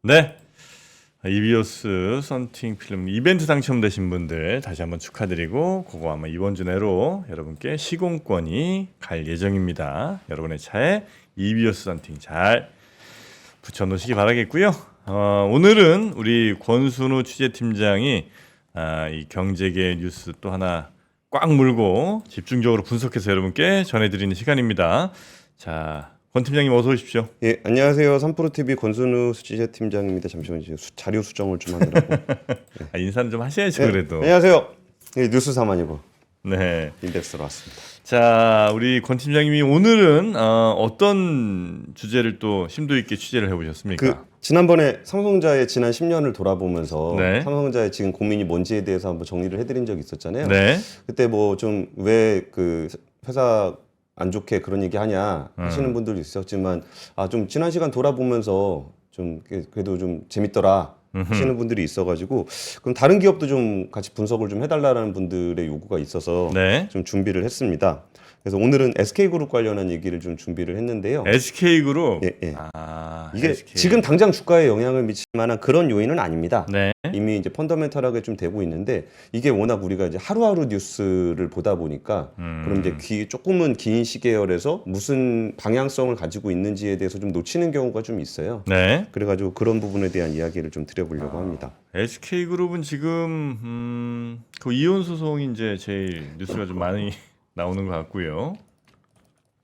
네. 이비오스 썬팅 필름 이벤트 당첨되신 분들 다시 한번 축하드리고 그거 아마 이번 주 내로 여러분께 시공권이 갈 예정입니다. 여러분의 차에 이비오스 썬팅 잘 붙여놓으시기 바라겠고요. 오늘은 우리 권순우 취재팀장이 이 경제계 뉴스 또 하나 꽉 물고 집중적으로 분석해서 여러분께 전해드리는 시간입니다. 자, 권 팀장님 어서 오십시오. 예, 안녕하세요. 3프로TV 권순우 취재팀장입니다. 잠시만요. 자료 수정을 좀 하느라고. 인사는 좀 하셔야죠. 네, 그래도. 안녕하세요. 예, 뉴스 사만이고 네. 인덱스로 왔습니다. 자, 우리 권 팀장님이 오늘은 어떤 주제를 또 심도 있게 취재를 해보셨습니까? 지난번에 삼성전자의 지난 10년을 돌아보면서 네. 삼성전자의 지금 고민이 뭔지에 대해서 한번 정리를 해드린 적이 있었잖아요. 네. 그때 뭐 좀 왜 그 회사 안 좋게 그런 얘기 하냐 하시는 분들도 있었지만 좀 지난 시간 돌아보면서 좀 그래도 좀 재밌더라 하시는 분들이 있어가지고 그럼 다른 기업도 좀 같이 분석을 좀 해달라는 분들의 요구가 있어서 네. 좀 준비를 했습니다. 그래서 오늘은 SK그룹 관련한 얘기를 좀 준비를 했는데요. SK그룹. 예, 예. 이게 SK. 지금 당장 주가에 영향을 미칠 만한 그런 요인은 아닙니다. 네. 이미 이제 펀더멘털하게 좀 되고 있는데 이게 워낙 우리가 이제 하루하루 뉴스를 보다 보니까 그럼 이제 조금은 긴 시계열에서 무슨 방향성을 가지고 있는지에 대해서 좀 놓치는 경우가 좀 있어요. 네. 그래가지고 그런 부분에 대한 이야기를 좀 드려보려고 합니다. SK그룹은 지금 그 이혼 소송이 이제 제일 뉴스가 좀 많이 나오는 것 같고요.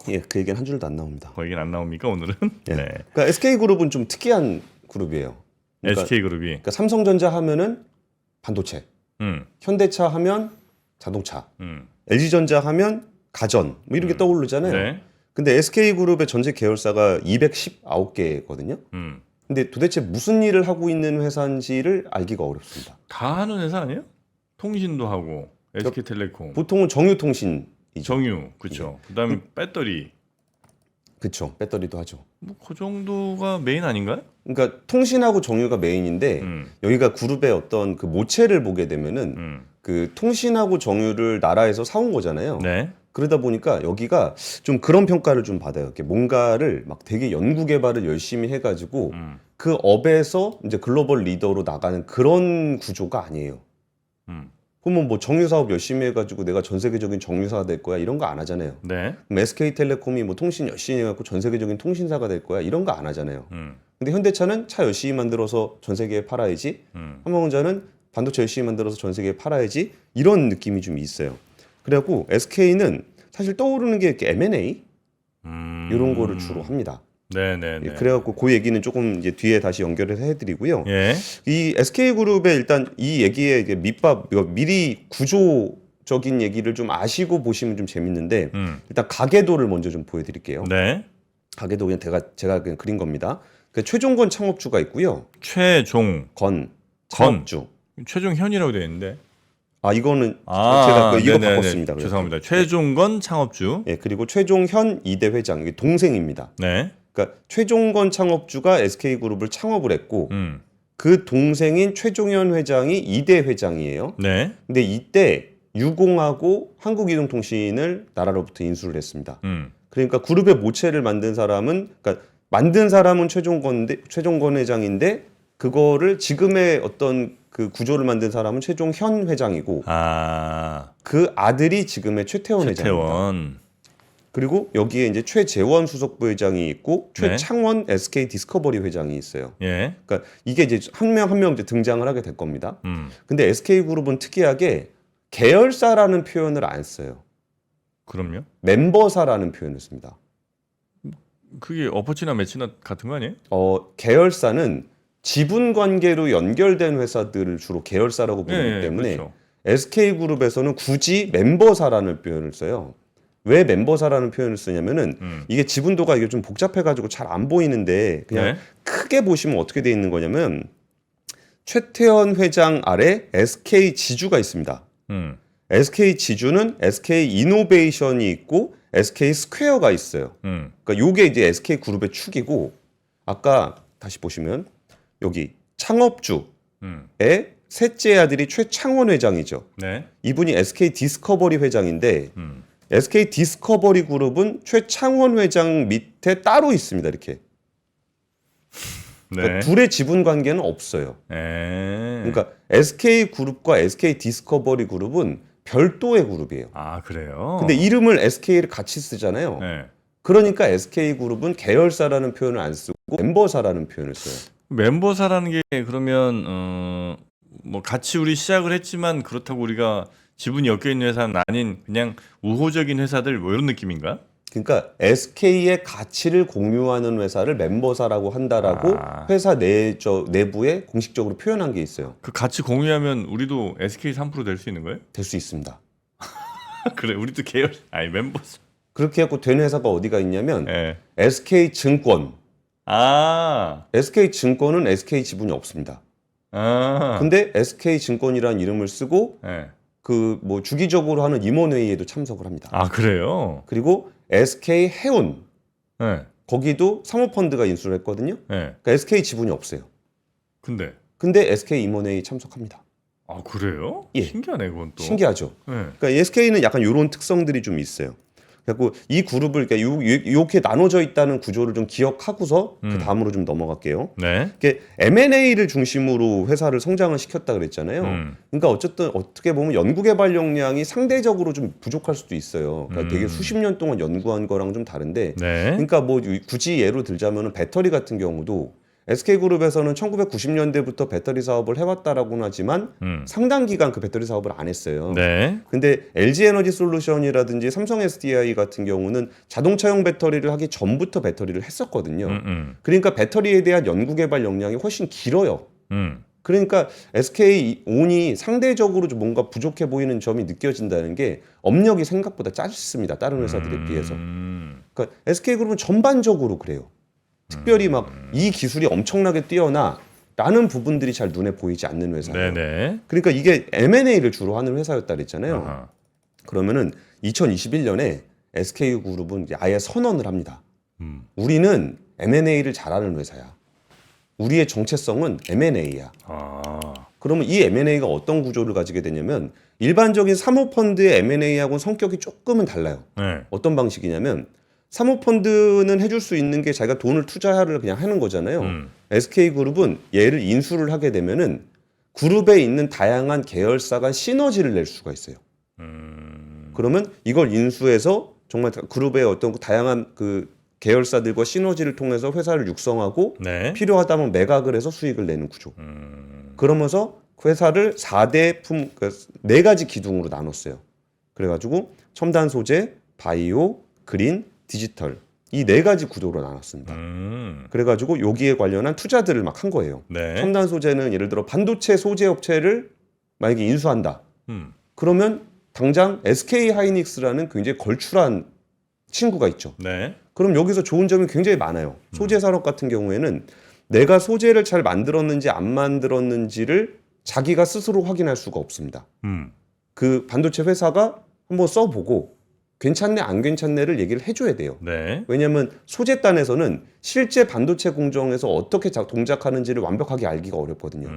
예, 그 얘기는 한 줄도 안 나옵니다. 그 얘기는 안 나옵니까 오늘은? 예. 네. 그러니까 SK그룹은 좀 특이한 그룹이에요. 그러니까, SK그룹이. 그러니까 삼성전자 하면은 반도체, 현대차 하면 자동차, LG전자 하면 가전 뭐 이렇게 떠오르잖아요. 네. 근데 SK그룹의 전체 계열사가 219개거든요. 근데 도대체 무슨 일을 하고 있는 회사인지를 알기가 어렵습니다. 다 하는 회사 아니에요? 통신도 하고 SK텔레콤, 보통은 정유통신이죠. 정유, 그렇죠. 그다음에 배터리. 그쵸. 배터리도 하죠. 뭐 그 정도가 메인 아닌가요? 그러니까 통신하고 정유가 메인인데 여기가 그룹의 어떤 그 모체를 보게 되면은 그 통신하고 정유를 나라에서 사온 거잖아요. 네. 그러다 보니까 여기가 좀 그런 평가를 좀 받아요. 이렇게 뭔가를 막 되게 연구 개발을 열심히 해가지고 그 업에서 이제 글로벌 리더로 나가는 그런 구조가 아니에요. 그러면 뭐 정유 사업 열심히 해가지고 내가 전 세계적인 정유사가 될 거야 이런 거 안 하잖아요. 네. 그럼 SK텔레콤이 뭐 통신 열심히 해갖고 전 세계적인 통신사가 될 거야 이런 거 안 하잖아요. 근데 현대차는 차 열심히 만들어서 전 세계에 팔아야지. 삼성전자는 반도체 열심히 만들어서 전 세계에 팔아야지. 이런 느낌이 좀 있어요. 그래갖고 SK는 사실 떠오르는 게 이렇게 M&A 이런 거를 주로 합니다. 네네. 예, 그래갖고 그 얘기는 조금 이제 뒤에 다시 연결해서 해드리고요. 예. 이 SK그룹의 일단 이 얘기의 이게 밑밥 이거 미리 구조적인 얘기를 좀 아시고 보시면 좀 재밌는데 일단 가계도를 먼저 좀 보여드릴게요. 네. 가계도 그냥 제가 그냥 그린 겁니다. 그 최종건 창업주가 있고요. 최종건. 창업주. 최종현이라고 되어 있는데. 이거는 제가 이거 네네네. 바꿨습니다. 그래서. 죄송합니다. 최종건 창업주. 예, 그리고 최종현 2대 회장 이게 동생입니다. 네. 그러니까 최종건 창업주가 SK그룹을 창업을 했고 그 동생인 최종현 회장이 2대 회장이에요. 네. 근데 이때 유공하고 한국이동통신을 나라로부터 인수를 했습니다. 그러니까 그룹의 모체를 만든 사람은 최종건 회장인데 그거를 지금의 어떤 그 구조를 만든 사람은 최종현 회장이고 그 아들이 지금의 최태원 회장입니다. 그리고 여기에 이제 최재원 수석부회장이 있고 최창원 SK 디스커버리 회장이 있어요. 예. 그러니까 이게 이제 한 명 한 명 이제 등장을 하게 될 겁니다. 근데 SK그룹은 특이하게 계열사라는 표현을 안 써요. 그럼요. 멤버사라는 표현을 씁니다. 그게 어퍼치나 매치나 같은 거 아니에요? 계열사는 지분 관계로 연결된 회사들을 주로 계열사라고 부르기 때문에 그렇죠. SK그룹에서는 굳이 멤버사라는 표현을 써요. 왜 멤버사라는 표현을 쓰냐면은 이게 지분도가 이게 좀 복잡해가지고 잘 안 보이는데 그냥 크게 보시면 어떻게 돼 있는 거냐면 최태원 회장 아래 SK 지주가 있습니다. SK 지주는 SK 이노베이션이 있고 SK 스퀘어가 있어요. 그러니까 요게 이제 SK 그룹의 축이고 아까 다시 보시면 여기 창업주의 셋째 아들이 최창원 회장이죠. 네. 이분이 SK 디스커버리 회장인데 SK 디스커버리 그룹은 최창원 회장 밑에 따로 있습니다. 이렇게. 그러니까 네. 둘의 지분 관계는 없어요. 그러니까 SK 그룹과 SK 디스커버리 그룹은 별도의 그룹이에요. 아, 그래요? 근데 이름을 SK를 같이 쓰잖아요. 네. 그러니까 SK 그룹은 계열사라는 표현을 안 쓰고 멤버사라는 표현을 써요. 멤버사라는 게 그러면 뭐 같이 우리 시작을 했지만 그렇다고 우리가 지분이 엮여 있는 회사는 아닌 그냥 우호적인 회사들 뭐 이런 느낌인가? 그러니까 SK의 가치를 공유하는 회사를 멤버사라고 한다라고 아. 회사 내부에 공식적으로 표현한 게 있어요. 그 같이 공유하면 우리도 SK 3% 될 수 있는 거예요? 될 수 있습니다. 그래, 우리도 계열 아니 멤버사. 그렇게 해갖고 된 회사가 어디가 있냐면 예. SK증권. 아. SK증권은 SK 지분이 없습니다. 아. 근데 SK증권이라는 이름을 쓰고 예. 그 뭐 주기적으로 하는 임원회의에도 참석을 합니다. 아, 그래요? 그리고 SK해운 예. 거기도 사모펀드가 인수를 했거든요. 예. 그러니까 SK 지분이 없어요. 근데 근데 SK 임원회의 참석합니다. 아, 그래요? 예. 신기하네, 그건 또. 신기하죠. 예. 그러니까 SK는 약간 이런 특성들이 좀 있어요. 그래고 이 그룹을 그러니까 이렇게 나눠져 있다는 구조를 좀 기억하고서 그 다음으로 좀 넘어갈게요. 네. 이게 M&A를 중심으로 회사를 성장을 시켰다 그랬잖아요. 그러니까 어쨌든 어떻게 보면 연구개발 역량이 상대적으로 좀 부족할 수도 있어요. 그러니까 되게 수십 년 동안 연구한 거랑 좀 다른데, 네. 그러니까 뭐 굳이 예로 들자면은 배터리 같은 경우도 SK그룹에서는 1990년대부터 배터리 사업을 해왔다라고는 하지만 상당 기간 그 배터리 사업을 안 했어요. 네. 근데 LG에너지 솔루션이라든지 삼성 SDI 같은 경우는 자동차용 배터리를 하기 전부터 배터리를 했었거든요. 그러니까 배터리에 대한 연구개발 역량이 훨씬 길어요. 그러니까 SK온이 상대적으로 좀 뭔가 부족해 보이는 점이 느껴진다는 게 업력이 생각보다 짧습니다. 다른 회사들에 비해서. 그러니까 SK그룹은 전반적으로 그래요. 특별히 막 이 기술이 엄청나게 뛰어나라는 부분들이 잘 눈에 보이지 않는 회사예요. 네네. 그러니까 이게 M&A를 주로 하는 회사였다 그랬잖아요. 아하. 그러면은 2021년에 SK그룹은 아예 선언을 합니다. 음. 우리는 M&A를 잘하는 회사야. 우리의 정체성은 M&A야. 아. 그러면 이 M&A가 어떤 구조를 가지게 되냐면 일반적인 사모펀드의 M&A하고는 성격이 조금은 달라요. 네. 어떤 방식이냐면 사모펀드는 해줄 수 있는 게 자기가 돈을 투자를 그냥 하는 거잖아요. SK그룹은 얘를 인수를 하게 되면은 그룹에 있는 다양한 계열사 간 시너지를 낼 수가 있어요. 그러면 이걸 인수해서 정말 그룹의 어떤 다양한 그 계열사들과 시너지를 통해서 회사를 육성하고 네. 필요하다면 매각을 해서 수익을 내는 구조. 그러면서 회사를 4대 그러니까 4가지 기둥으로 나눴어요. 그래가지고 첨단 소재, 바이오, 그린, 디지털 이 4가지 구도로 나눴습니다. 그래가지고 여기에 관련한 투자들을 막 한 거예요. 네. 첨단 소재는 예를 들어 반도체 소재 업체를 만약에 인수한다. 그러면 당장 SK 하이닉스라는 굉장히 걸출한 친구가 있죠. 네. 그럼 여기서 좋은 점이 굉장히 많아요. 소재 산업 같은 경우에는 내가 소재를 잘 만들었는지 안 만들었는지를 자기가 스스로 확인할 수가 없습니다. 그 반도체 회사가 한번 써보고 괜찮네 안 괜찮네를 얘기를 해줘야 돼요. 네. 왜냐하면 소재단에서는 실제 반도체 공정에서 어떻게 동작하는지를 완벽하게 알기가 어렵거든요.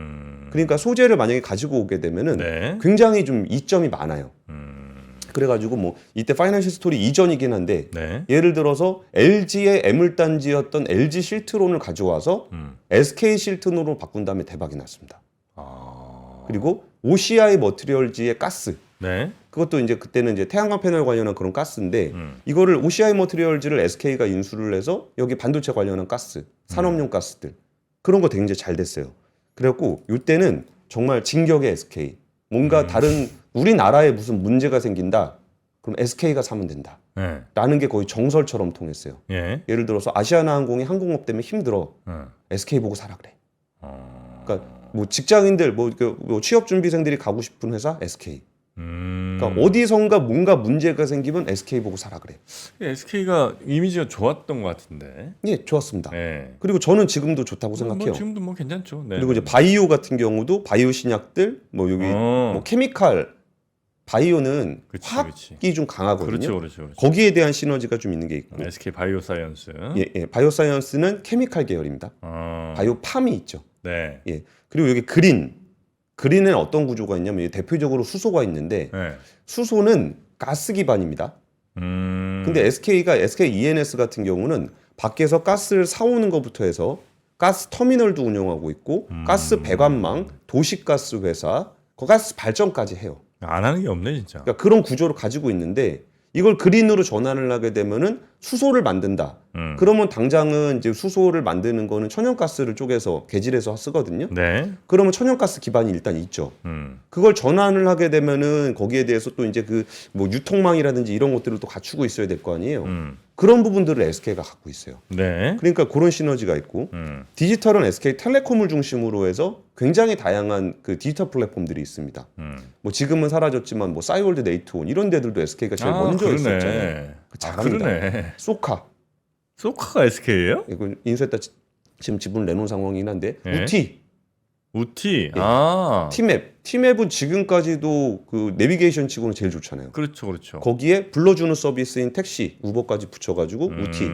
그러니까 소재를 만약에 가지고 오게 되면은 네. 굉장히 좀 이점이 많아요. 그래가지고 뭐 이때 파이낸셜 스토리 이전이긴 한데 네. 예를 들어서 LG의 애물단지였던 LG 실트론을 가져와서 SK 실트론으로 바꾼 다음에 대박이 났습니다. 아. 그리고 OCI 머티리얼즈의 가스 네. 그것도 이제 그때는 이제 태양광 패널 관련한 그런 가스인데 이거를 OCI 머티리얼즈를 SK가 인수를 해서 여기 반도체 관련한 가스, 산업용 가스들 그런 거 굉장히 잘 됐어요. 그래갖고 이때는 정말 진격의 SK 뭔가 다른 우리나라에 무슨 문제가 생긴다 그럼 SK가 사면 된다 네. 라는 게 거의 정설처럼 통했어요. 예. 예를 들어서 아시아나항공이 항공업 때문에 힘들어 SK 보고 사라 그래. 그러니까 뭐 직장인들 뭐 취업 준비생들이 가고 싶은 회사 SK. 그러니까 어디선가 뭔가 문제가 생기면 SK 보고 사라 그래. SK가 이미지가 좋았던 것 같은데. 예, 좋았습니다. 네. 그리고 저는 지금도 좋다고 생각해요. 뭐 지금도 뭐 괜찮죠. 네. 그리고 이제 바이오 같은 경우도 바이오 신약들 뭐 여기 뭐 케미칼 바이오는 그치, 화학이 좀 강하거든요. 그렇죠. 거기에 대한 시너지가 좀 있는 게 있고. SK 바이오사이언스. 예. 바이오사이언스는 케미칼 계열입니다. 바이오팜이 있죠. 네. 예. 그리고 여기 그린은 어떤 구조가 있냐면 대표적으로 수소가 있는데 네. 수소는 가스 기반입니다. 근데 SK ENS 같은 경우는 밖에서 가스를 사오는 것부터 해서 가스 터미널도 운영하고 있고 가스 배관망, 도시가스 회사, 가스 발전까지 해요. 안 하는 게 없네 진짜. 그러니까 그런 구조를 가지고 있는데 이걸 그린으로 전환을 하게 되면은 수소를 만든다. 그러면 당장은 이제 수소를 만드는 거는 천연가스를 쪼개서 개질해서 쓰거든요. 네. 그러면 천연가스 기반이 일단 있죠. 그걸 전환을 하게 되면은 거기에 대해서 또 이제 그 뭐 유통망이라든지 이런 것들을 또 갖추고 있어야 될 거 아니에요. 그런 부분들을 SK가 갖고 있어요. 네. 그러니까 그런 시너지가 있고 디지털은 SK텔레콤을 중심으로 해서 굉장히 다양한 그 디지털 플랫폼들이 있습니다. 뭐 지금은 사라졌지만 뭐 싸이월드 네이트온 이런 데들도 SK가 제일 먼저 했었잖아요. 잘합니다. 그러네. 소카 소카가 SK예요? 이거 인수했다 지금 지분 내놓은 상황이긴 한데 네. 우티 우티. 예. 아. 티맵은 지금까지도 그 내비게이션 치고는 제일 좋잖아요. 그렇죠, 그렇죠. 거기에 불러주는 서비스인 택시, 우버까지 붙여가지고 우티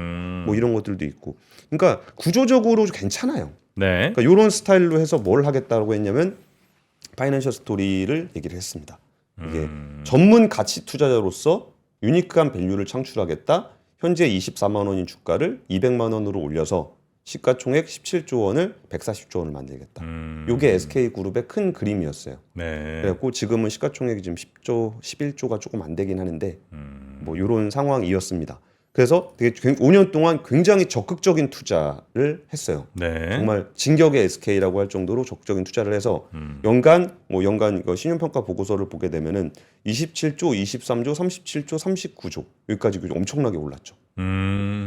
뭐 이런 것들도 있고. 그러니까 구조적으로 괜찮아요. 네. 그러니까 이런 스타일로 해서 뭘 하겠다고 했냐면 파이낸셜 스토리를 얘기를 했습니다. 이게 전문 가치 투자자로서 유니크한 밸류를 창출하겠다. 현재 24만 원인 주가를 200만 원으로 올려서 시가총액 17조 원을 140조 원을 만들겠다. 이게 SK그룹의 큰 그림이었어요. 네. 그래갖고 지금은 시가총액이 지금 10조, 11조가 조금 안 되긴 하는데 뭐 이런 상황이었습니다. 그래서 되게 5년 동안 굉장히 적극적인 투자를 했어요. 네. 정말 진격의 SK라고 할 정도로 적극적인 투자를 해서 연간 이거 신용평가 보고서를 보게 되면은 27조, 23조, 37조, 39조 여기까지 엄청나게 올랐죠.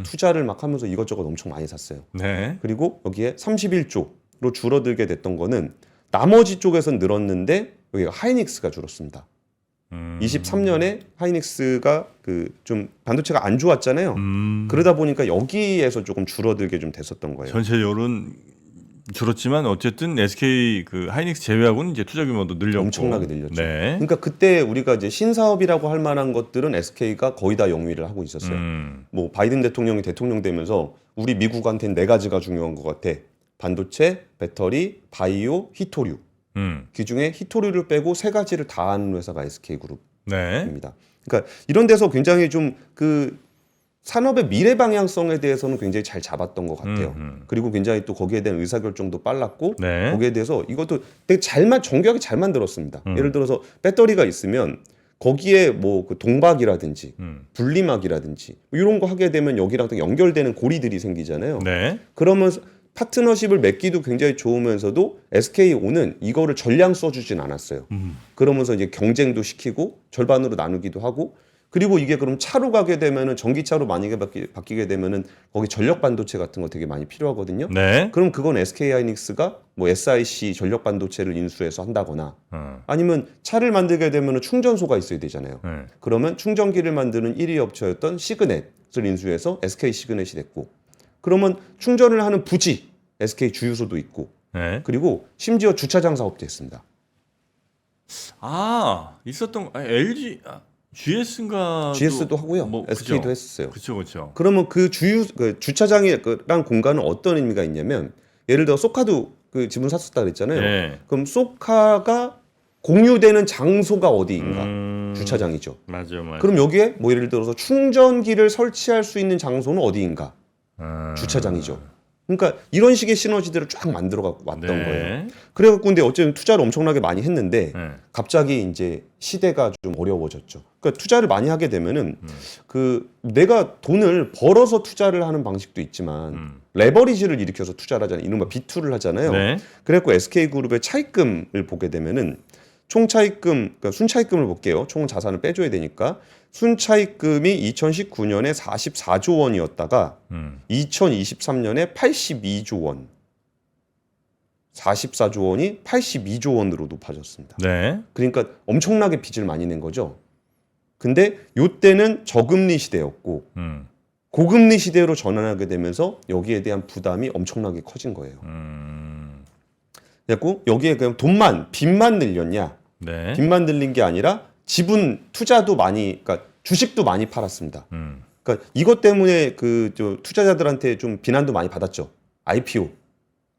투자를 막 하면서 이것저것 엄청 많이 샀어요. 네. 그리고 여기에 31조로 줄어들게 됐던 거는 나머지 쪽에선 늘었는데 여기가 하이닉스가 줄었습니다. 23년에 하이닉스가 그 좀 반도체가 안 좋았잖아요. 그러다 보니까 여기에서 조금 줄어들게 좀 됐었던 거예요. 전체적으로는 줄었지만 어쨌든 SK 그 하이닉스 제외하고는 이제 투자 규모도 늘렸고 엄청나게 늘렸죠. 네. 그러니까 그때 우리가 이제 신사업이라고 할 만한 것들은 SK가 거의 다 영위를 하고 있었어요. 뭐 바이든 대통령이 대통령 되면서 우리 미국한테는 4가지가 중요한 것 같아. 반도체, 배터리, 바이오, 히토류. 그 중에 히토류를 빼고 3가지를 다 하는 회사가 SK그룹입니다. 네. 그러니까 이런 데서 굉장히 좀 그 산업의 미래 방향성에 대해서는 굉장히 잘 잡았던 것 같아요. 그리고 굉장히 또 거기에 대한 의사결정도 빨랐고 네. 거기에 대해서 이것도 되게 정교하게 잘 만들었습니다. 예를 들어서 배터리가 있으면 거기에 뭐 그 동박이라든지 분리막이라든지 이런 거 하게 되면 여기랑 또 연결되는 고리들이 생기잖아요. 네. 그러면서 파트너십을 맺기도 굉장히 좋으면서도 SK온은 이거를 전량 써주진 않았어요. 그러면서 이제 경쟁도 시키고 절반으로 나누기도 하고 그리고 이게 그럼 차로 가게 되면은 전기차로 만약에 바뀌게 되면은 거기 전력 반도체 같은 거 되게 많이 필요하거든요. 네. 그럼 그건 SK 하이닉스가 뭐 SiC 전력 반도체를 인수해서 한다거나 아니면 차를 만들게 되면은 충전소가 있어야 되잖아요. 네. 그러면 충전기를 만드는 1위 업체였던 시그넷을 인수해서 SK 시그넷이 됐고 그러면 충전을 하는 부지 SK 주유소도 있고 네. 그리고 심지어 주차장 사업도 했습니다. 있었던 LG GS인가 GS도 하고요. 뭐, SK도 그죠? 했었어요. 그렇죠. 그러면 그 주차장이란 공간은 어떤 의미가 있냐면 예를 들어 소카도 그 지분 샀었다 그랬잖아요. 네. 그럼 소카가 공유되는 장소가 어디인가? 주차장이죠. 맞아요. 그럼 여기에 뭐 예를 들어서 충전기를 설치할 수 있는 장소는 어디인가? 주차장이죠. 그러니까 이런 식의 시너지들을 쫙 만들어 갖고 왔던 거예요. 그래갖고 근데 어쨌든 투자를 엄청나게 많이 했는데 갑자기 이제 시대가 좀 어려워졌죠. 그러니까 투자를 많이 하게 되면은 그 내가 돈을 벌어서 투자를 하는 방식도 있지만 레버리지를 일으켜서 투자를 하잖아요. 이른바 B2를 하잖아요. 네. 그래갖고 SK그룹의 차입금을 보게 되면은 총 차입금, 그러니까 순차입금을 볼게요. 총 자산을 빼줘야 되니까 순차입금이 2019년에 44조 원이었다가 2023년에 82조 원, 44조 원이 82조 원으로 높아졌습니다. 네. 그러니까 엄청나게 빚을 많이 낸 거죠. 근데 요때는 저금리 시대였고 고금리 시대로 전환하게 되면서 여기에 대한 부담이 엄청나게 커진 거예요. 그래갖고 여기에 그냥 빚만 늘렸냐? 네. 빚만 늘린 게 아니라 지분 투자도 많이, 그러니까 주식도 많이 팔았습니다. 그러니까 이것 때문에 그 투자자들한테 좀 비난도 많이 받았죠. IPO.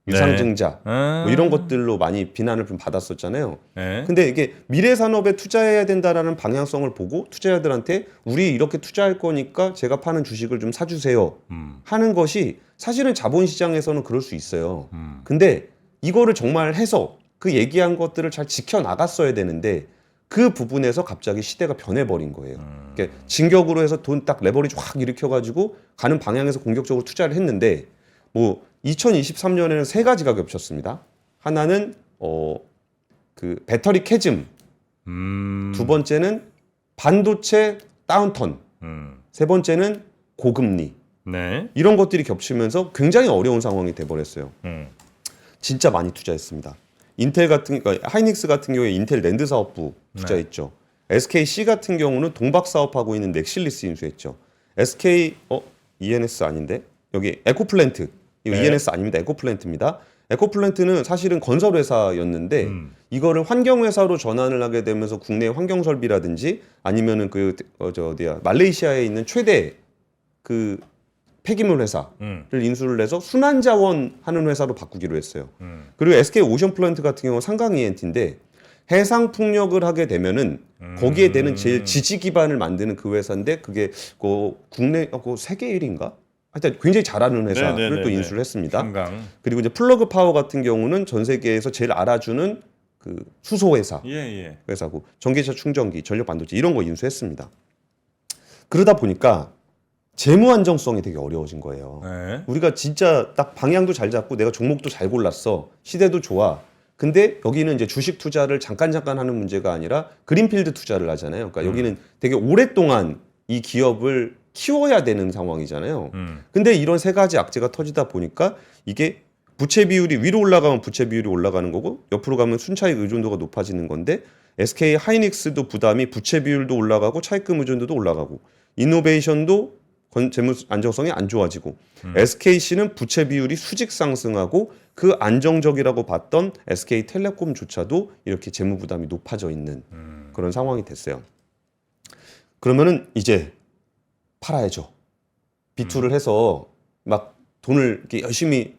유상증자 아. 뭐 이런 것들로 많이 비난을 좀 받았었잖아요. 네. 근데 이게 미래 산업에 투자해야 된다라는 방향성을 보고 투자자들한테 우리 이렇게 투자할 거니까 제가 파는 주식을 좀 사주세요 하는 것이 사실은 자본시장에서는 그럴 수 있어요. 근데 이거를 정말 해서 그 얘기한 것들을 잘 지켜나갔어야 되는데 그 부분에서 갑자기 시대가 변해버린 거예요. 그러니까 진격으로 해서 돈 딱 레버리지 확 일으켜가지고 가는 방향에서 공격적으로 투자를 했는데 뭐 2023년에는 세 가지가 겹쳤습니다. 하나는 그 배터리 캐즘, 두 번째는 반도체 다운턴, 세 번째는 고금리. 네. 이런 것들이 겹치면서 굉장히 어려운 상황이 돼버렸어요. 진짜 많이 투자했습니다. 인텔 같은 그러니까 하이닉스 같은 경우에 인텔 랜드 사업부 투자했죠. SKC 같은 경우는 동박 사업하고 있는 넥실리스 인수했죠. SK ENS 아닌데 여기 에코플랜트 이거 네. ENS 아닙니다. 에코플랜트입니다. 에코플랜트는 사실은 건설 회사였는데 이거를 환경 회사로 전환을 하게 되면서 국내 환경 설비라든지 아니면은 어디야 말레이시아에 있는 최대 그 폐기물 회사를 인수를 해서 순환 자원 하는 회사로 바꾸기로 했어요. 그리고 SK 오션 플랜트 같은 경우는 상강 ENT인데 해상 풍력을 하게 되면은 거기에 되는 제일 지지 기반을 만드는 그 회사인데 그게 국내 세계 1위인가? 하여튼 굉장히 잘하는 회사를 네네네네. 또 인수를 했습니다. 한강. 그리고 이제 플러그 파워 같은 경우는 전 세계에서 제일 알아주는 그 수소 회사 예. 회사고 전기차 충전기, 전력 반도체 이런 거 인수했습니다. 그러다 보니까 재무 안정성이 되게 어려워진 거예요. 네. 우리가 진짜 딱 방향도 잘 잡고 내가 종목도 잘 골랐어. 시대도 좋아. 근데 여기는 이제 주식 투자를 잠깐 하는 문제가 아니라 그린필드 투자를 하잖아요. 그러니까 여기는 되게 오랫동안 이 기업을 키워야 되는 상황이잖아요. 근데 이런 세 가지 악재가 터지다 보니까 이게 부채 비율이 위로 올라가면 부채 비율이 올라가는 거고 옆으로 가면 순차익 의존도가 높아지는 건데 SK 하이닉스도 부담이 부채 비율도 올라가고 차입금 의존도도 올라가고 이노베이션도 재무 안정성이 안 좋아지고 SKC는 부채 비율이 수직 상승하고 그 안정적이라고 봤던 SK텔레콤조차도 이렇게 재무 부담이 높아져 있는 그런 상황이 됐어요. 그러면은 이제 팔아야죠. 비투를 해서 막 돈을 이렇게 열심히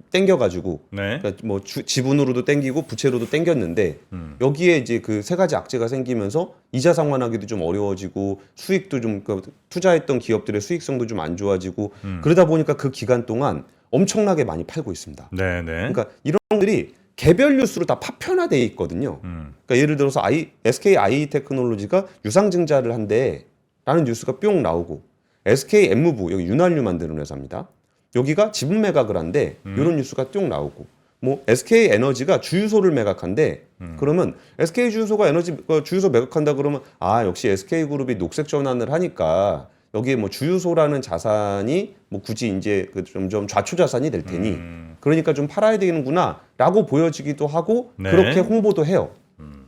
땡겨가지고 네. 그러니까 뭐 지분으로도 땡기고 부채로도 땡겼는데 여기에 이제 그 세 가지 악재가 생기면서 이자 상환하기도 좀 어려워지고 수익도 좀 투자했던 기업들의 수익성도 좀 안 좋아지고 그러다 보니까 그 기간 동안 엄청나게 많이 팔고 있습니다. 네네. 그러니까 이런 것들이 개별 뉴스로 다 파편화되어 있거든요. 그러니까 예를 들어서 SK IE테크놀로지가 유상증자를 한대라는 뉴스가 뿅 나오고 SK 엠무부 여기 윤활유 만드는 회사입니다. 여기가 지분 매각을 한대 이런 뉴스가 쭉 나오고 뭐 SK 에너지가 주유소를 매각한대 그러면 SK 주유소가 주유소 매각한다 그러면 역시 SK 그룹이 녹색 전환을 하니까 여기에 뭐 주유소라는 자산이 뭐 굳이 이제 점점 좌초 자산이 될 테니 그러니까 좀 팔아야 되는구나라고 보여지기도 하고 네. 그렇게 홍보도 해요.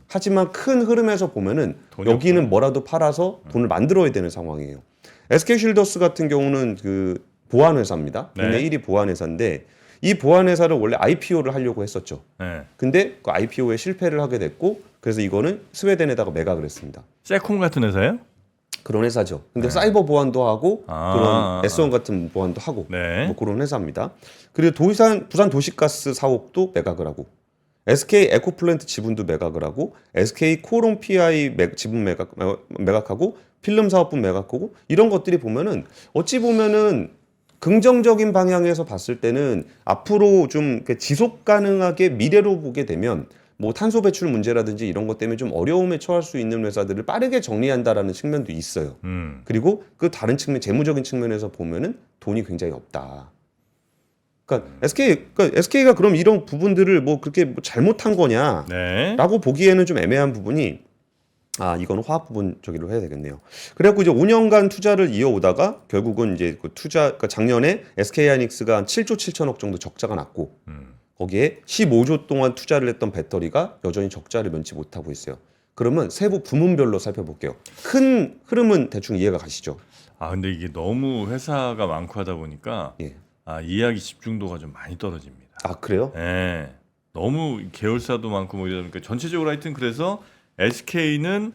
하지만 큰 흐름에서 보면은 여기는 없죠. 뭐라도 팔아서 돈을 만들어야 되는 상황이에요. SK 쉴더스 같은 경우는 그 보안 회사입니다. 국내 네. 1위 보안 회사인데 이 보안 회사를 원래 IPO를 하려고 했었죠. 네. 근데 그 IPO에 실패를 하게 됐고 그래서 이거는 스웨덴에다가 매각을 했습니다. 세콤 같은 회사요? 그런 회사죠. 근데 사이버 보안도 하고 아. 그런 S1 같은 보안도 하고 네. 뭐 그런 회사입니다. 그리고 부산 도시가스 사옥도 매각을 하고 SK 에코플랜트 지분도 매각을 하고 SK 코론 PI 지분 매각하고 필름 사업분 매각하고 이런 것들이 보면은 어찌 보면은 긍정적인 방향에서 봤을 때는 앞으로 좀 지속 가능하게 미래로 보게 되면 뭐 탄소 배출 문제라든지 이런 것 때문에 좀 어려움에 처할 수 있는 회사들을 빠르게 정리한다라는 측면도 있어요. 그리고 그 다른 측면 재무적인 측면에서 보면은 돈이 굉장히 없다. 그러니까 SK가 그럼 이런 부분들을 뭐 그렇게 잘못한 거냐라고 네. 보기에는 좀 애매한 부분이 이거는 화학 부분 저기로 해야 되겠네요. 그래갖고 이제 5년간 투자를 이어오다가 결국은 이제 그 그러니까 작년에 SK하이닉스가 한 7조 7천억 정도 적자가 났고 거기에 15조 동안 투자를 했던 배터리가 여전히 적자를 면치 못하고 있어요. 그러면 세부 부문별로 살펴볼게요. 큰 흐름은 대충 이해가 가시죠? 근데 이게 너무 회사가 많고 하다 보니까 예. 이해하기 집중도가 좀 많이 떨어집니다. 그래요? 네. 너무 계열사도 많고 뭐 이러니까 전체적으로 하여튼 그래서 SK는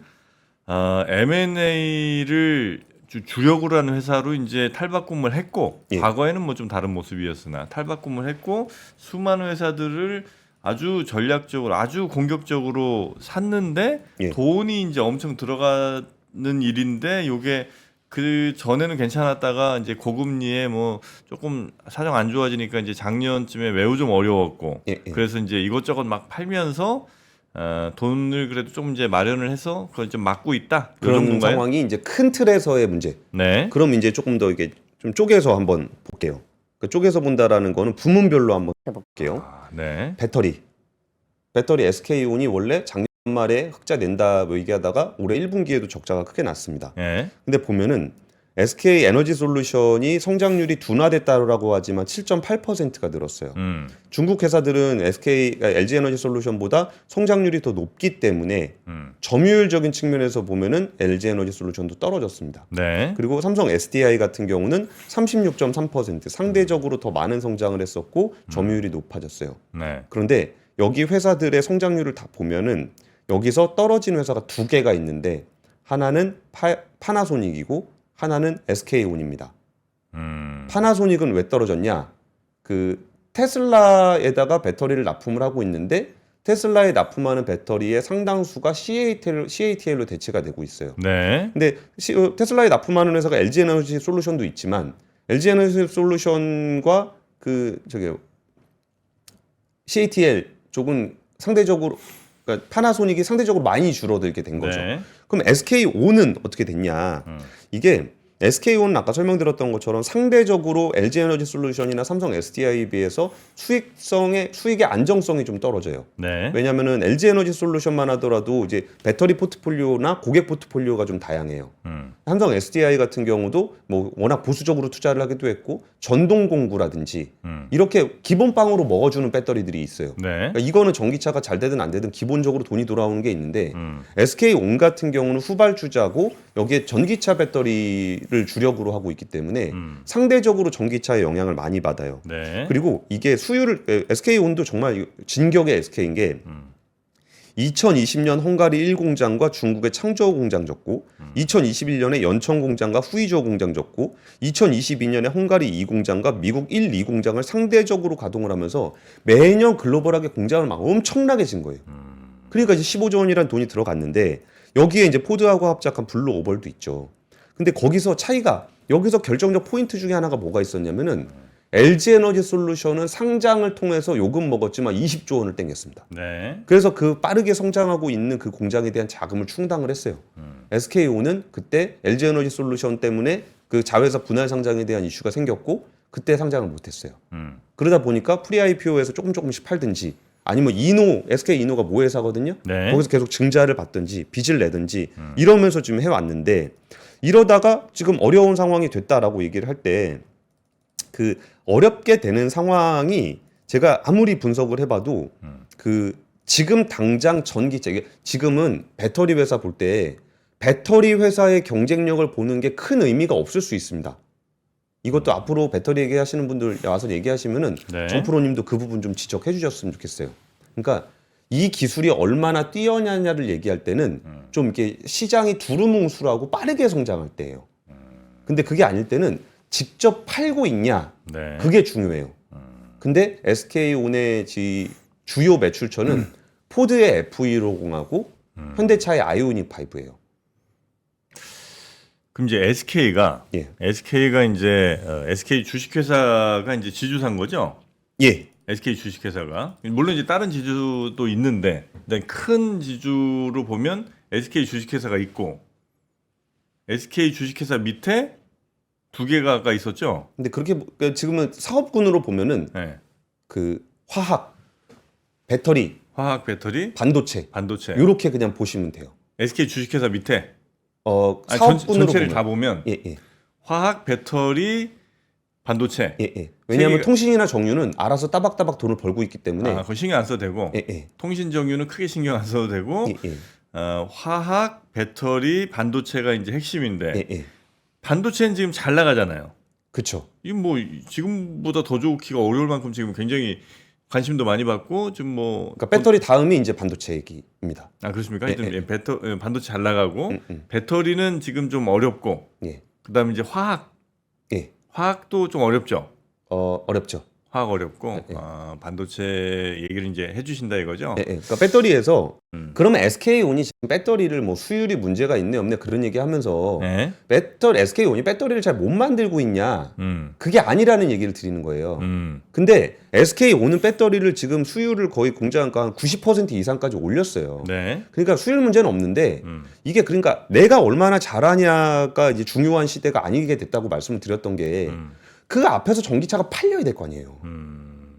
M&A를 주력으로 하는 회사로 이제 탈바꿈을 했고 예. 과거에는 뭐 좀 다른 모습이었으나 탈바꿈을 했고 수많은 회사들을 아주 전략적으로 아주 공격적으로 샀는데 예. 돈이 이제 엄청 들어가는 일인데 요게 그 전에는 괜찮았다가 이제 고금리에 뭐 조금 사정 안 좋아지니까 이제 작년쯤에 매우 좀 어려웠고 예, 예. 그래서 이제 이것저것 막 팔면서 돈을 그래도 좀 이제 마련을 해서 그걸 좀 막고 있다. 요 그런 정도인가요? 상황이 이제 큰 틀에서의 문제. 네. 그럼 이제 조금 더 이게 좀 쪼개서 한번 볼게요. 그 쪼개서 본다라는 거는 부문별로 한번 해볼게요. 네. 배터리 SK온이 원래 작년 말에 흑자 낸다 뭐 얘기하다가 올해 1분기에도 적자가 크게 났습니다. 네. 근데 보면은 SK 에너지 솔루션이 성장률이 둔화됐다라고 하지만 7.8%가 늘었어요. 중국 회사들은 LG 에너지 솔루션보다 성장률이 더 높기 때문에 점유율적인 측면에서 보면은 LG 에너지 솔루션도 떨어졌습니다. 네. 그리고 삼성 SDI 같은 경우는 36.3% 상대적으로 더 많은 성장을 했었고 점유율이 높아졌어요. 네. 그런데 여기 회사들의 성장률을 다 보면은 여기서 떨어진 회사가 두 개가 있는데 하나는 파나소닉이고 하나는 SK온입니다. 파나소닉은 왜 떨어졌냐? 그 테슬라에다가 배터리를 납품을 하고 있는데 테슬라에 납품하는 배터리의 상당수가 CATL로 대체가 되고 있어요. 네. 근데 테슬라에 납품하는 회사가 LG 에너지 솔루션도 있지만 LG 에너지 솔루션과 CATL 쪽은 상대적으로 그러니까 파나소닉이 상대적으로 많이 줄어들게 된 거죠. 네. 그럼 SK온은 어떻게 됐냐? 이게 SK온은 아까 설명드렸던 것처럼 상대적으로 LG 에너지 솔루션이나 삼성 SDI에 비해서 수익의 안정성이 좀 떨어져요. 네. 왜냐면은 LG 에너지 솔루션만 하더라도 이제 배터리 포트폴리오나 고객 포트폴리오가 좀 다양해요. 삼성 SDI 같은 경우도 뭐 워낙 보수적으로 투자를 하기도 했고 전동 공구라든지 이렇게 기본빵으로 먹어주는 배터리들이 있어요. 네. 그러니까 이거는 전기차가 잘 되든 안 되든 기본적으로 돈이 돌아오는 게 있는데 SK온 같은 경우는 후발주자고 여기에 전기차 배터리를 주력으로 하고 있기 때문에 상대적으로 전기차에 영향을 많이 받아요. 네. 그리고 이게 수율을 SK온도 정말 진격의 SK인 게 2020년 헝가리 1공장과 중국의 창저우 공장 접고 2021년에 연천 공장과 후이저우 공장 접고 2022년에 헝가리 2공장과 미국 1, 2공장을 상대적으로 가동을 하면서 매년 글로벌하게 공장을 막 엄청나게 진 거예요. 그러니까 이제 15조 원이라는 돈이 들어갔는데 여기에 이제 포드하고 합작한 블루 오벌도 있죠. 근데 거기서 차이가 여기서 결정적 포인트 중에 하나가 뭐가 있었냐면은 LG 에너지 솔루션은 상장을 통해서 요금 먹었지만 20조 원을 땡겼습니다. 네. 그래서 그 빠르게 성장하고 있는 그 공장에 대한 자금을 충당을 했어요. SK온은 그때 LG 에너지 솔루션 때문에 그 자회사 분할 상장에 대한 이슈가 생겼고 그때 상장을 못했어요. 그러다 보니까 프리 IPO에서 조금씩 팔든지 아니면 SK 이노가 모회사거든요. 네. 거기서 계속 증자를 받든지 빚을 내든지 이러면서 지금 해왔는데 이러다가 지금 어려운 상황이 됐다라고 얘기를 할 때 그 어렵게 되는 상황이 제가 아무리 분석을 해봐도 그 지금 당장 전기차 지금은 배터리 회사 볼 때 배터리 회사의 경쟁력을 보는 게 큰 의미가 없을 수 있습니다. 이것도 앞으로 배터리 얘기하시는 분들 와서 얘기하시면은 네. 정프로님도 그 부분 좀 지적해 주셨으면 좋겠어요. 그러니까 이 기술이 얼마나 뛰어나냐를 얘기할 때는 좀 이렇게 시장이 두루뭉술하고 빠르게 성장할 때예요. 근데 그게 아닐 때는 직접 팔고 있냐 네. 그게 중요해요. 근데 SK온의 주요 매출처는 포드의 F150하고 현대차의 아이오닉 5예요. 그럼 이제 SK가 예. 이제 SK 주식회사가 이제 지주사인 거죠? 예. SK 주식회사가 물론 이제 다른 지주도 있는데 일단 큰 지주로 보면 SK 주식회사가 있고 SK 주식회사 밑에 두 개가 아까 있었죠? 근데 그러니까 지금은 사업군으로 보면은 네. 그 화학, 배터리, 화학 배터리, 반도체 이렇게 그냥 보시면 돼요. SK 주식회사 밑에 사업군으로 전체를 보면. 다 보면 예. 화학 배터리 반도체. 예. 왜냐하면 통신이나 정유는 알아서 따박따박 돈을 벌고 있기 때문에. 그거 신경 안 써도 되고. 예. 통신 정유는 크게 신경 안 써도 되고. 예. 화학 배터리 반도체가 이제 핵심인데. 예. 반도체는 지금 잘 나가잖아요. 그렇죠. 이 뭐 지금보다 더 좋기가 어려울 만큼 지금 굉장히 관심도 많이 받고 좀 뭐. 그러니까 배터리 다음이 이제 반도체 얘기입니다. 그렇습니까? 반도체 잘 나가고 배터리는 지금 좀 어렵고. 예. 그다음에 이제 화학. 예. 화학도 좀 어렵죠. 어렵죠. 화학 어렵고 네. 반도체 얘기를 이제 해주신다 이거죠. 예, 예. 그러니까 배터리에서 그러면 음. SK온이 지금 배터리를 뭐 수율이 문제가 있네 없네 그런 얘기하면서 네. SK온이 배터리를 잘 못 만들고 있냐? 그게 아니라는 얘기를 드리는 거예요. 음. 근데 SK온은 배터리를 지금 수율을 거의 공장가 한 90% 이상까지 올렸어요. 네. 그러니까 수율 문제는 없는데 음. 이게 그러니까 내가 얼마나 잘하냐가 이제 중요한 시대가 아니게 됐다고 말씀을 드렸던 게 그 앞에서 전기차가 팔려야 될 거 아니에요.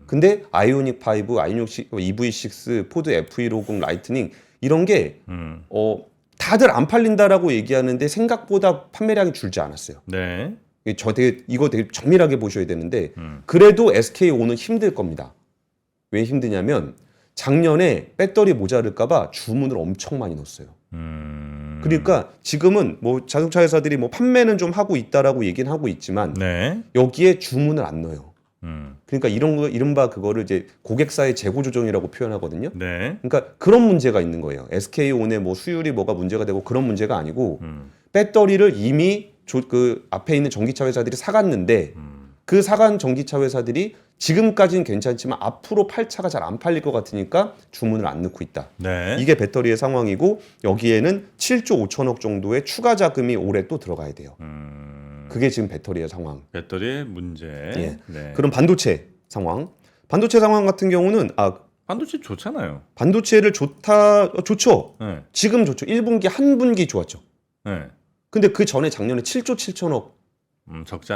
근데 아이오닉 5, 아이오닉 EV6, 포드 F150 라이트닝 이런 게 다들 안 팔린다라고 얘기하는데 생각보다 판매량이 줄지 않았어요. 네. 이거 되게 정밀하게 보셔야 되는데 그래도 SK온은 힘들 겁니다. 왜 힘드냐면 작년에 배터리 모자랄까봐 주문을 엄청 많이 넣었어요. 그러니까 지금은 뭐 자동차 회사들이 뭐 판매는 좀 하고 있다라고 얘기는 하고 있지만 네. 여기에 주문을 안 넣어요. 그러니까 이런 거 이른바 그거를 이제 고객사의 재고 조정이라고 표현하거든요. 네. 그러니까 그런 문제가 있는 거예요. SK온의 뭐 수율이 뭐가 문제가 되고 그런 문제가 아니고 배터리를 이미 그 앞에 있는 전기차 회사들이 사갔는데 그 사간 전기차 회사들이 지금까지는 괜찮지만 앞으로 팔 차가 잘 안 팔릴 것 같으니까 주문을 안 넣고 있다. 네. 이게 배터리의 상황이고 여기에는 7조 5천억 정도의 추가 자금이 올해 또 들어가야 돼요. 그게 지금 배터리의 상황. 배터리의 문제. 예. 네. 그럼 반도체 상황. 반도체 상황 같은 경우는 반도체 좋잖아요. 반도체를 좋죠. 네. 지금 좋죠. 1분기 한 분기 좋았죠. 네. 근데 그 전에 작년에 7조 7천억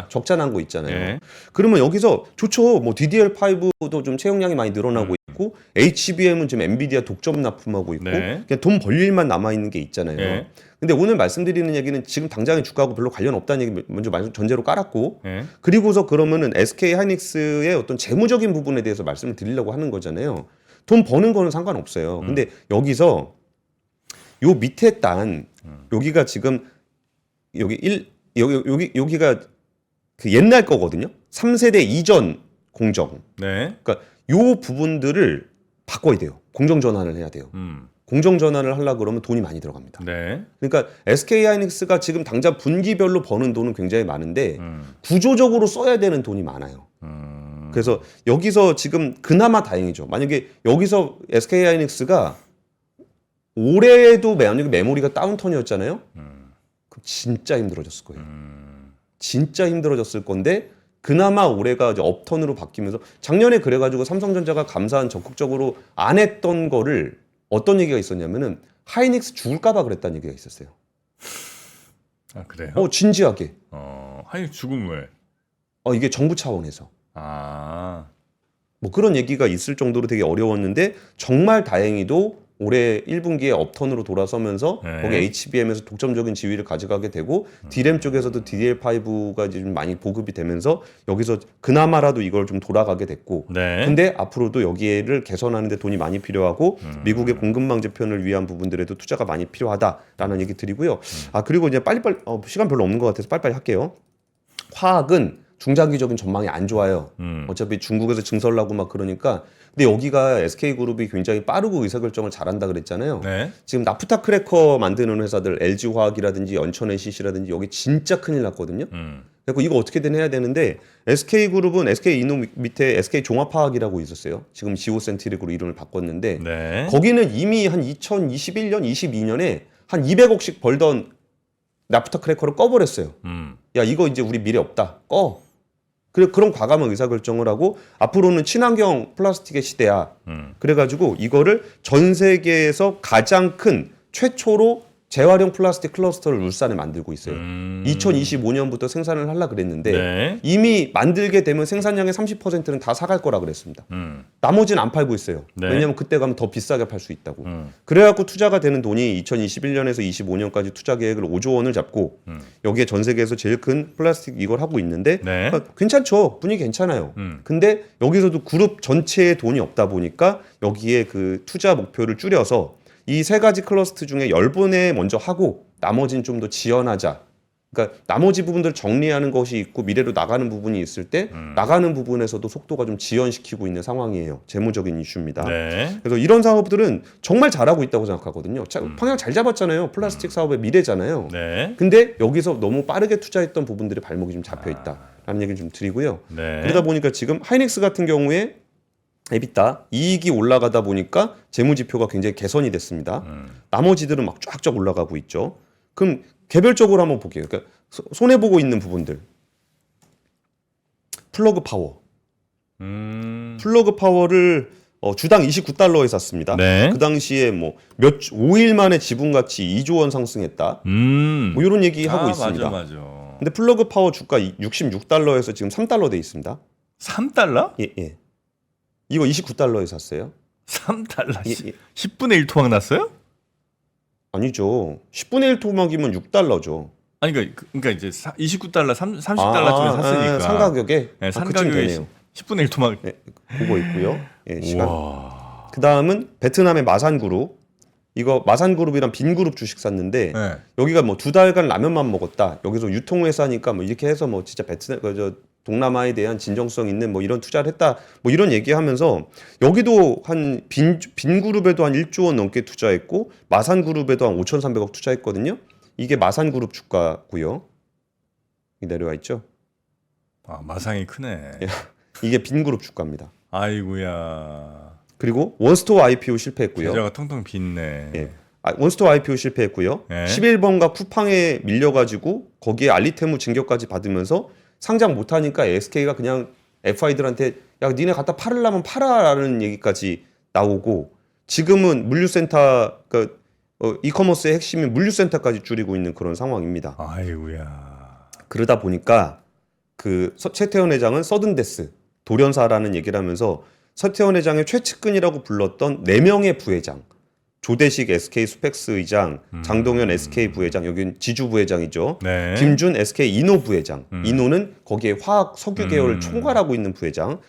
적자 난 거 있잖아요. 예. 그러면 여기서 좋죠. 뭐 DDR5도 좀 채용량이 많이 늘어나고 있고 HBM은 지금 엔비디아 독점 납품하고 있고 네. 그냥 돈 벌 일만 남아 있는 게 있잖아요. 예. 근데 오늘 말씀드리는 얘기는 지금 당장의 주가하고 별로 관련 없다는 얘기 먼저 전제로 깔았고 예. 그리고서 그러면은 SK 하이닉스의 어떤 재무적인 부분에 대해서 말씀을 드리려고 하는 거잖아요. 돈 버는 거는 상관없어요. 근데 여기서 요 밑에 단 여기가 지금 여기가 그 옛날 거거든요. 3세대 이전 공정. 네. 그러니까 요 부분들을 바꿔야 돼요. 공정 전환을 해야 돼요. 공정 전환을 하려고 그러면 돈이 많이 들어갑니다. 네. 그러니까 SK 하이닉스가 지금 당장 분기별로 버는 돈은 굉장히 많은데 구조적으로 써야 되는 돈이 많아요. 그래서 여기서 지금 그나마 다행이죠. 만약에 여기서 SK 하이닉스가 올해도 만약에 메모리가 다운턴이었잖아요. 그럼 진짜 힘들어졌을 거예요. 진짜 힘들어졌을 건데 그나마 올해가 이제 업턴으로 바뀌면서 작년에 그래가지고 삼성전자가 감사한 적극적으로 안 했던 거를 어떤 얘기가 있었냐면은 하이닉스 죽을까봐 그랬다는 얘기가 있었어요. 아 그래요? 진지하게. 하이 죽음 왜? 이게 정부 차원에서. 아. 뭐 그런 얘기가 있을 정도로 되게 어려웠는데 정말 다행히도 올해 1분기에 업턴으로 돌아서면서 네. 거기 HBM에서 독점적인 지위를 가져가게 되고 D램 쪽에서도 DDR5가 이제 좀 많이 보급이 되면서 여기서 그나마라도 이걸 좀 돌아가게 됐고 네. 근데 앞으로도 여기를 개선하는 데 돈이 많이 필요하고 미국의 공급망 재편을 위한 부분들에도 투자가 많이 필요하다라는 얘기 드리고요. 그리고 이제 빨리빨리 시간 별로 없는 것 같아서 빨리빨리 할게요. 화학은 중장기적인 전망이 안 좋아요. 어차피 중국에서 증설 나고 막 그러니까. 근데 여기가 SK그룹이 굉장히 빠르고 의사결정을 잘한다 그랬잖아요. 네. 지금 나프타 크래커 만드는 회사들 LG화학이라든지 연천 NCC라든지 여기 진짜 큰일 났거든요. 그래서 이거 어떻게든 해야 되는데 SK그룹은 SK이노 밑에 SK종합화학이라고 있었어요. 지금 지오센트릭으로 이름을 바꿨는데 네. 거기는 이미 한 2021년, 22년에 한 200억씩 벌던 나프타 크래커를 꺼버렸어요. 야 이거 이제 우리 미래 없다. 꺼. 그런 과감한 의사결정을 하고 앞으로는 친환경 플라스틱의 시대야. 그래가지고 이거를 전 세계에서 가장 큰 최초로 재활용 플라스틱 클러스터를 울산에 만들고 있어요. 2025년부터 생산을 하려고 그랬는데 네. 이미 만들게 되면 생산량의 30%는 다 사갈 거라 그랬습니다. 나머지는 안 팔고 있어요. 네. 왜냐하면 그때 가면 더 비싸게 팔 수 있다고. 그래갖고 투자가 되는 돈이 2021년에서 25년까지 투자 계획을 5조 원을 잡고 여기에 전 세계에서 제일 큰 플라스틱 이걸 하고 있는데 네. 괜찮죠. 분위기 괜찮아요. 근데 여기서도 그룹 전체에 돈이 없다 보니까 여기에 그 투자 목표를 줄여서 이 세 가지 클러스터 중에 10분에 먼저 하고 나머지는 좀 더 지연하자. 그러니까 나머지 부분들 정리하는 것이 있고 미래로 나가는 부분이 있을 때 나가는 부분에서도 속도가 좀 지연시키고 있는 상황이에요. 재무적인 이슈입니다. 네. 그래서 이런 사업들은 정말 잘하고 있다고 생각하거든요. 방향 잘 잡았잖아요. 플라스틱 사업의 미래잖아요. 네. 근데 여기서 너무 빠르게 투자했던 부분들이 발목이 좀 잡혀 있다라는 얘기를 좀 드리고요. 네. 그러다 보니까 지금 하이닉스 같은 경우에 에비타 이익이 올라가다 보니까 재무 지표가 굉장히 개선이 됐습니다. 나머지들은 막 쫙쫙 올라가고 있죠. 그럼 개별적으로 한번 볼게요. 그러니까 손해 보고 있는 부분들. 플러그 파워. 플러그 파워를 주당 29달러에 샀습니다. 네. 그 당시에 뭐 5일 만에 지분 가치 2조 원 상승했다. 뭐 이런 얘기 하고 있습니다. 맞아. 근데 플러그 파워 주가 66달러에서 지금 3달러 돼 있습니다. 3달러? 예. 이거 29달러에 샀어요. 3달러. 예. 10분의 1 토막 났어요? 아니죠. 10분의 1 토막이면 6달러죠. 아니 그러니까 이제 29달러, 30달러쯤에 샀으니까. 상가격에? 네, 그쯤 상가격에 되네요. 10분의 1 토막. 네, 그거 있고요. 예, 시간. 와. 그 다음은 베트남의 마산그룹. 이거 마산그룹이랑 빈그룹 주식 샀는데 네. 여기가 뭐 2달간 라면만 먹었다. 여기서 유통회사니까 뭐 이렇게 해서 뭐 진짜 베트남 동남아에 대한 진정성 있는 뭐 이런 투자를 했다. 뭐 이런 얘기하면서 여기도 한 빈그룹에도 한 1조 원 넘게 투자했고 마산그룹에도 한 5,300억 투자했거든요. 이게 마산그룹 주가고요. 내려와 있죠. 아, 마상이 크네. 이게 빈그룹 주가입니다. 아이고야. 그리고 원스토어 IPO 실패했고요. 계좌가 텅텅 빈네. 예. 원스토어 IPO 실패했고요. 네. 11번가 쿠팡에 밀려가지고 거기에 알리테무 징계까지 받으면서 상장 못하니까 SK가 그냥 FI들한테 야 니네 갖다 팔으려면 팔아라는 얘기까지 나오고 지금은 물류센터 그러니까 이커머스의 핵심인 물류센터까지 줄이고 있는 그런 상황입니다. 아이고야. 그러다 보니까 그 최태원 회장은 서든데스 돌연사라는 얘기를 하면서 서태원 회장의 최측근이라고 불렀던 4명의 부회장 조대식 SK 수펙스 의장, 장동현 SK 부회장, 여기는 지주 부회장이죠. 네. 김준 SK 이노 부회장, 이노는 거기에 화학 석유 계열을 총괄하고 있는 부회장,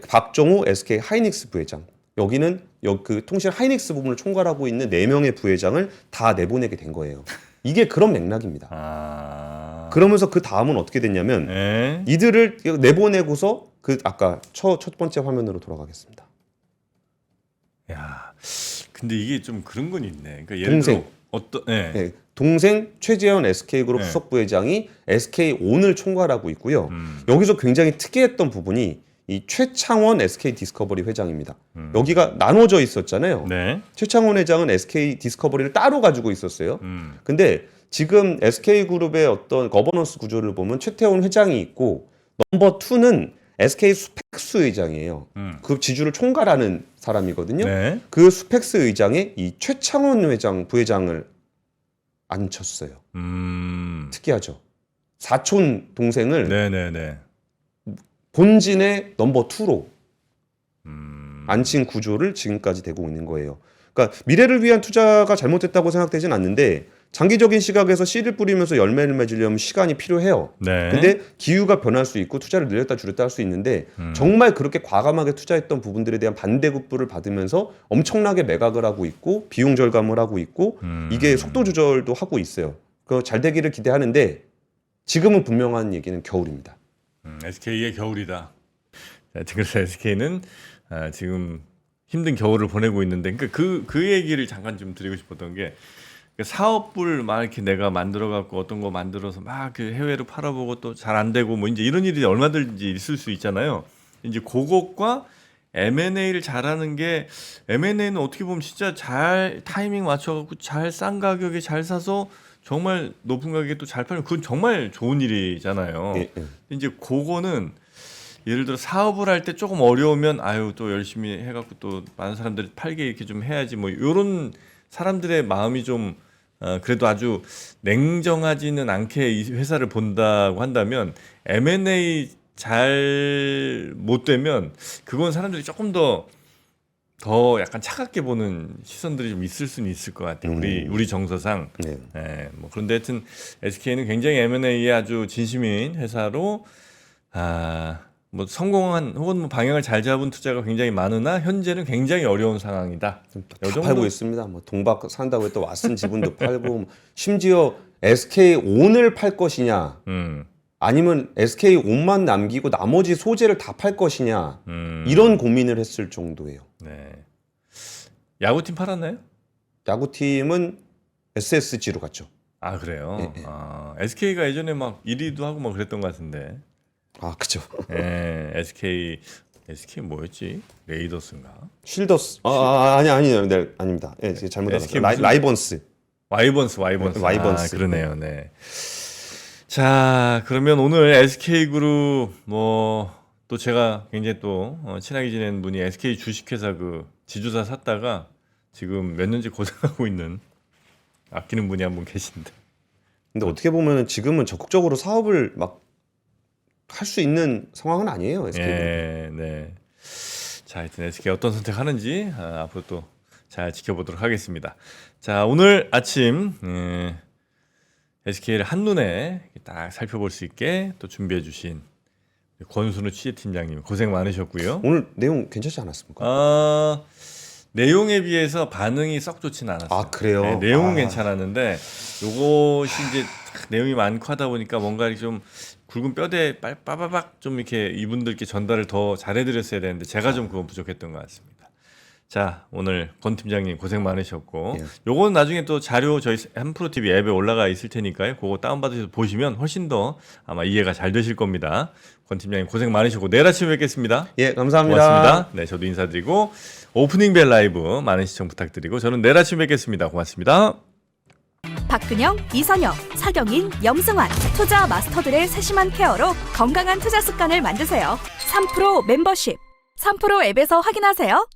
박정호 SK 하이닉스 부회장, 여기는 그 통신 하이닉스 부분을 총괄하고 있는 4명의 부회장을 다 내보내게 된 거예요. 이게 그런 맥락입니다. 그러면서 그 다음은 어떻게 됐냐면 네. 이들을 내보내고서 그 아까 첫 번째 화면으로 돌아가겠습니다. 야. 근데 이게 좀 그런 건 있네. 그러니까 예를 동생. 들어 어떤 네, 동생 최재현 SK그룹 네. 수석 부회장이 SK온을 총괄하고 있고요. 여기서 굉장히 특이했던 부분이 이 최창원 SK 디스커버리 회장입니다. 여기가 나눠져 있었잖아요. 네. 최창원 회장은 SK 디스커버리를 따로 가지고 있었어요. 근데 지금 SK그룹의 어떤 거버넌스 구조를 보면 최태원 회장이 있고 넘버 2는 SK 수펙스 의장이에요. 그 지주를 총괄하는 사람이거든요. 네. 그 수펙스 의장에 이 최창원 회장 부회장을 앉혔어요. 특이하죠. 사촌 동생을 네네네. 본진의 넘버 2로 앉힌 구조를 지금까지 되고 있는 거예요. 그러니까 미래를 위한 투자가 잘못됐다고 생각되진 않는데 장기적인 시각에서 씨를 뿌리면서 열매를 맺으려면 시간이 필요해요. 네. 근데 기후가 변할 수 있고 투자를 늘렸다 줄였다 할 수 있는데 정말 그렇게 과감하게 투자했던 부분들에 대한 반대급부를 받으면서 엄청나게 매각을 하고 있고 비용 절감을 하고 있고 이게 속도 조절도 하고 있어요. 그 잘 되기를 기대하는데 지금은 분명한 얘기는 겨울입니다. SK의 겨울이다. 그래서 SK는 지금 힘든 겨울을 보내고 있는데 그러니까 그 얘기를 잠깐 좀 드리고 싶었던 게 사업부를 막 이렇게 내가 만들어 갖고 어떤 거 만들어서 막 그 해외로 팔아보고 또 잘 안 되고 뭐 이제 이런 일이 얼마든지 있을 수 있잖아요. 이제 그것과 M&A를 잘하는 게 M&A는 어떻게 보면 진짜 잘 타이밍 맞춰갖고 잘 싼 가격에 잘 사서 정말 높은 가격에 또 잘 팔면 그건 정말 좋은 일이잖아요. 예. 이제 그거는 예를 들어 사업을 할 때 조금 어려우면 아유 또 열심히 해갖고 또 많은 사람들이 팔게 이렇게 좀 해야지 뭐 이런 사람들의 마음이 좀 그래도 아주 냉정하지는 않게 이 회사를 본다고 한다면 M&A 잘 못 되면 그건 사람들이 조금 더 약간 차갑게 보는 시선들이 좀 있을 수는 있을 것 같아요. 우리 정서상. 네. 뭐 그런데 하여튼 SK는 굉장히 M&A에 아주 진심인 회사로 뭐 성공한 혹은 뭐 방향을 잘 잡은 투자가 굉장히 많으나 현재는 굉장히 어려운 상황이다. 요 다 정도? 팔고 있습니다. 뭐 동박 산다고 했또 왓슨 지분도 팔고 심지어 SK 온을 팔 것이냐 아니면 SK 온만 남기고 나머지 소재를 다 팔 것이냐 이런 고민을 했을 정도예요. 네. 야구팀 팔았나요? 야구팀은 SSG로 갔죠. 아 그래요. 네, 네. 아, SK가 예전에 막 1위도 하고 막 그랬던 것 같은데. 아 그죠. 예, SK 뭐였지? 레이더스인가? 쉴더스. 아니요, 네, 아닙니다. 예, 제가 잘못 SK 알았어요. 무슨- 라이번스. 와이번스. 와이번스. 아, 그러네요. 네. 자, 그러면 오늘 SK그룹 뭐 또 제가 굉장히 또 친하게 지낸 분이 SK 주식회사 그 지주사 샀다가 지금 몇 년째 고생하고 있는 아끼는 분이 한 분 계신데. 근데 어떻게 보면 지금은 적극적으로 사업을 막 할 수 있는 상황은 아니에요. SK. 예, 네. 자, 하여튼 SK 어떤 선택하는지 앞으로 또 잘 지켜보도록 하겠습니다. 자, 오늘 아침 SK를 한눈에 딱 살펴볼 수 있게 또 준비해 주신 권순우 취재팀장님 고생 많으셨고요. 오늘 내용 괜찮지 않았습니까? 내용에 비해서 반응이 썩 좋지는 않았어요. 아, 그래요? 네, 내용은 아. 괜찮았는데 요것이 이제 내용이 많고 하다 보니까 뭔가 이렇게 좀 굵은 뼈대 빠바박 좀 이렇게 이분들께 전달을 더 잘해드렸어야 되는데 제가 좀 그건 부족했던 것 같습니다. 자, 오늘 권 팀장님 고생 많으셨고 예. 요건 나중에 또 자료 저희 한프로TV 앱에 올라가 있을 테니까요. 그거 다운받으셔서 보시면 훨씬 더 아마 이해가 잘 되실 겁니다. 권 팀장님 고생 많으셨고 내일 아침에 뵙겠습니다. 예, 감사합니다. 고맙습니다. 네, 저도 인사드리고 오프닝 벨 라이브 많은 시청 부탁드리고 저는 내일 아침에 뵙겠습니다. 고맙습니다. 박근영, 이선영, 사경인, 염승환 투자 마스터들의 세심한 케어로 건강한 투자 습관을 만드세요. 3프로 멤버십 3프로 앱에서 확인하세요.